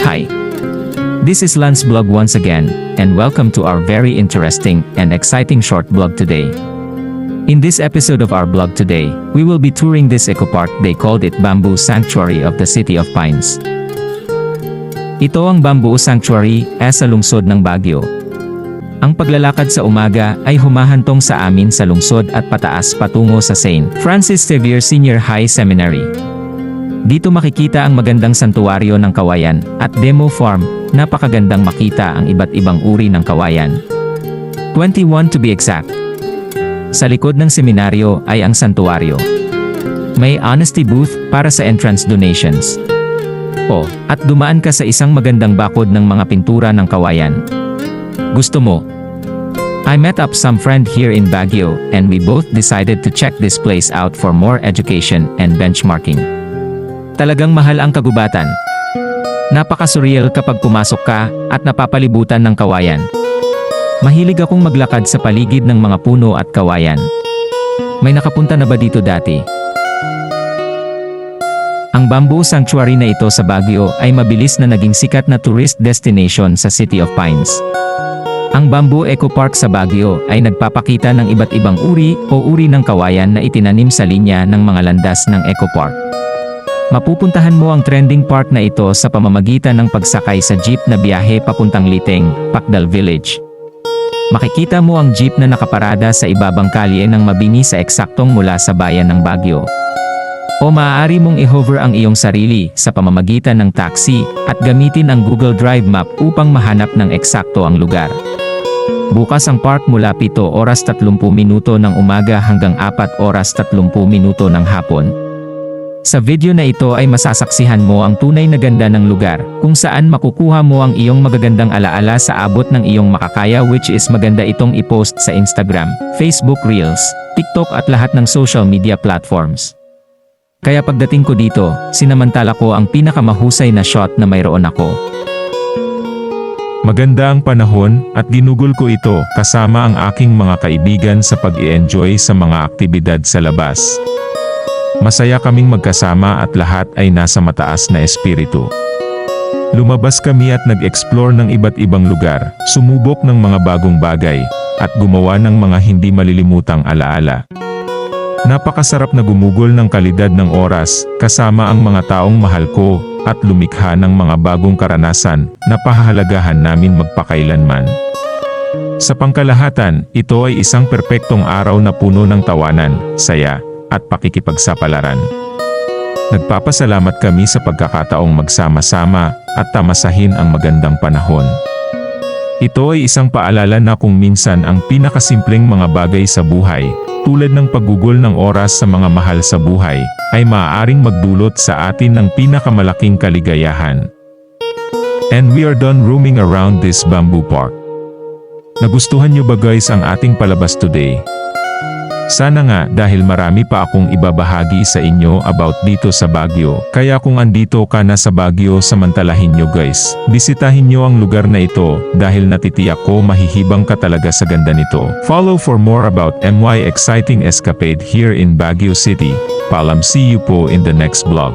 Hi. This is Lance Blog once again, and welcome to our very interesting and exciting short blog today. In this episode of our blog today, we will be touring this eco park. They called it Bamboo Sanctuary of the City of Pines. Ito ang Bamboo Sanctuary, sa lungsod ng Baguio. Ang paglalakad sa umaga ay humahantong sa amin sa lungsod at pataas patungo sa St. Francis Xavier Senior High Seminary. Dito makikita ang magandang santuwaryo ng kawayan at demo farm. Napakagandang makita ang iba't ibang uri ng kawayan. 21 to be exact. Sa likod ng seminaryo ay ang santuwaryo. May honesty booth para sa entrance donations. At dumaan ka sa isang magandang bakod ng mga pintura ng kawayan. Gusto mo? I met up some friend here in Baguio and we both decided to check this place out for more education and benchmarking. Talagang mahal ang kagubatan. Napaka-surreal kapag pumasok ka at napapalibutan ng kawayan. Mahilig akong maglakad sa paligid ng mga puno at kawayan. May nakapunta na ba dito dati? Ang Bamboo Sanctuary na ito sa Baguio ay mabilis na naging sikat na tourist destination sa City of Pines. Ang Bamboo Eco Park sa Baguio ay nagpapakita ng iba't ibang uri ng kawayan na itinanim sa linya ng mga landas ng Eco Park. Mapupuntahan mo ang trending park na ito sa pamamagitan ng pagsakay sa jeep na biyahe papuntang Liteng, Pacdal Village. Makikita mo ang jeep na nakaparada sa ibabang kalye ng mabini sa eksaktong mula sa bayan ng Baguio. O maaari mong i-hover ang iyong sarili sa pamamagitan ng taxi at gamitin ang Google Drive Map upang mahanap ng eksakto ang lugar. Bukas ang park mula 7 oras 30 minuto ng umaga hanggang 4 oras 30 minuto ng hapon. Sa video na ito ay masasaksihan mo ang tunay na ganda ng lugar, kung saan makukuha mo ang iyong magagandang alaala sa abot ng iyong makakaya, which is maganda itong i-post sa Instagram, Facebook Reels, TikTok at lahat ng social media platforms. Kaya pagdating ko dito, sinamantala ko ang pinakamahusay na shot na mayroon ako. Maganda ang panahon at ginugol ko ito kasama ang aking mga kaibigan sa pag-i-enjoy sa mga aktibidad sa labas. Masaya kaming magkasama at lahat ay nasa mataas na espiritu. Lumabas kami at nag-explore ng iba't ibang lugar, sumubok ng mga bagong bagay, at gumawa ng mga hindi malilimutang alaala. Napakasarap na gumugol ng kalidad ng oras, kasama ang mga taong mahal ko, at lumikha ng mga bagong karanasan na pahahalagahan namin magpakailanman. Sa pangkalahatan, ito ay isang perpektong araw na puno ng tawanan, saya, at pakikipagsapalaran. Nagpapasalamat kami sa pagkakataong magsama-sama at tamasahin ang magandang panahon. Ito ay isang paalala na kung minsan ang pinakasimpleng mga bagay sa buhay, tulad ng paggugol ng oras sa mga mahal sa buhay, ay maaaring magdulot sa atin ng pinakamalaking kaligayahan. And we are done roaming around this bamboo park. Nagustuhan niyo ba guys ang ating palabas today? Sana nga dahil marami pa akong ibabahagi sa inyo about dito sa Baguio. Kaya kung andito ka na sa Baguio, samantalahin nyo guys. Bisitahin nyo ang lugar na ito dahil natitiyak ko mahihibang ka talaga sa ganda nito. Follow for more about my exciting escapade here in Baguio City. Paalam, see you po in the next vlog.